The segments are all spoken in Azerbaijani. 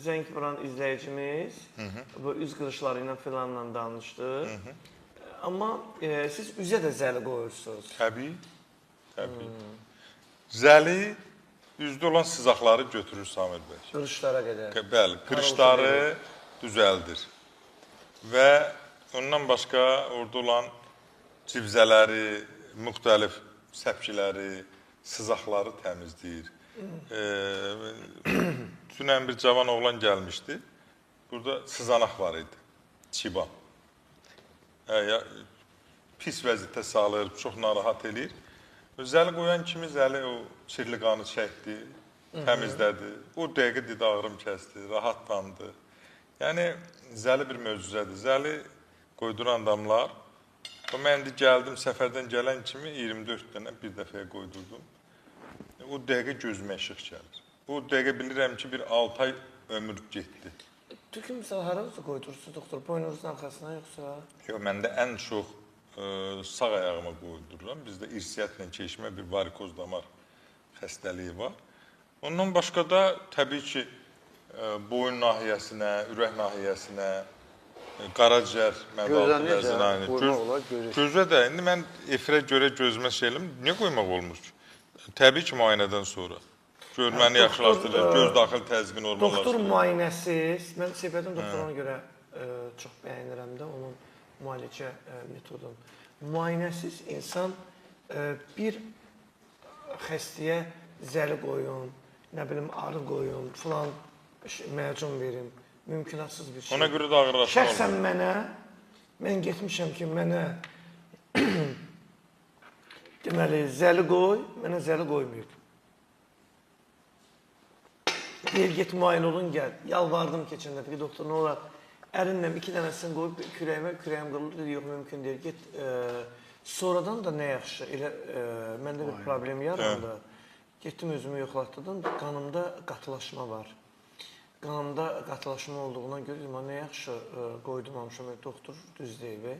Zəng vuran izləyicimiz bu üz qırışları ilə filanla danışdı. Amma siz üzə də zəli qoyursunuz. Təbii, təbii. Zəli üzdə olan sızaqları götürür Samir bəy. Qırışlara qədər. Bəli, qırışları düzəldir. Və ondan başqa orada olan civzələri, müxtəlif səpkiləri, sızaqları təmizləyir. Dünən bir cavan oğlan gəlmişdi. Burada sızanaq var idi. Çiba. Pis vəziyyətə salır, çox narahat eləyir. Zəli qoyan kimi zəli o çirli qanı çəkdi, təmizlədi. O dəqiqə didi ağrım kəsdi, rahatlandı. Yəni, zəli bir möcüzədir. Zəli qoyduran adamlar, mən gəldim, səfərdən gələn kimi 24 dənə bir dəfəyə qoydurdum. O dəqiqə gözümə işıq gəlir. O dəqiqə bilirəm ki, bir 6 ay ömür getdi. Türkü misal haranızı qoydurursunuz, doktor? Boynunuzun arxasına yoxsa? Yox, məndə ən çox sağ ayağıma qoydururam. Bizdə irsiyyətlə keçmə bir varikoz damar xəstəliyi var. Ondan başqa da təbii ki, boyun nahiyəsinə, ürək nahiyəsinə, qaraciyər məvəziyyətinə, gözə də, indi mən efirə görə gözümə şeylim, niyə qoymaq olmur ki? Təbii ki, müayinədən sonra. Görməni yaxşılaşdırır, göz daxil təzyiqi normallaşdırır. Doktor müayinəsiz, mən Səbətin doktoruna görə çox bəyənirəm də onun müalicə metodunu. Müayinəsiz insan bir xəstəyə zəli qoyun, nə bilim, arı qoyun, filan məcun verin, mümkünatsız bir şey. Ona görə də ağırlaşma olmur. Şəxsən mənə, mən getmişəm ki, mənə deməli, zəli qoy, mənə zəli qoymayıb. Deyir, get müayinə olun, gəl. Yalvardım keçən dəfə ki, doktor, nə olar? Ərinlə 2 dənəsini qoyub kürəyim qırılır, dedi, yox, mümkün deyil. Get, sonradan da nə yaxşı, elə məndə bir problem yarandı. Getdim, özümü yoxlatdım, qanımda qatılaşma var. Qanımda qatılaşma olduğuna görə, nə yaxşı qoydum, doktor düz deyil.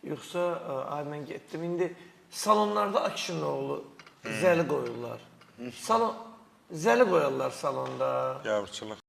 Yoxsa, mən getdim, indi salonlarda Akşinoğlu zəli qoyurlar. Zəli qoyarlar salonda. Yavruçılıq.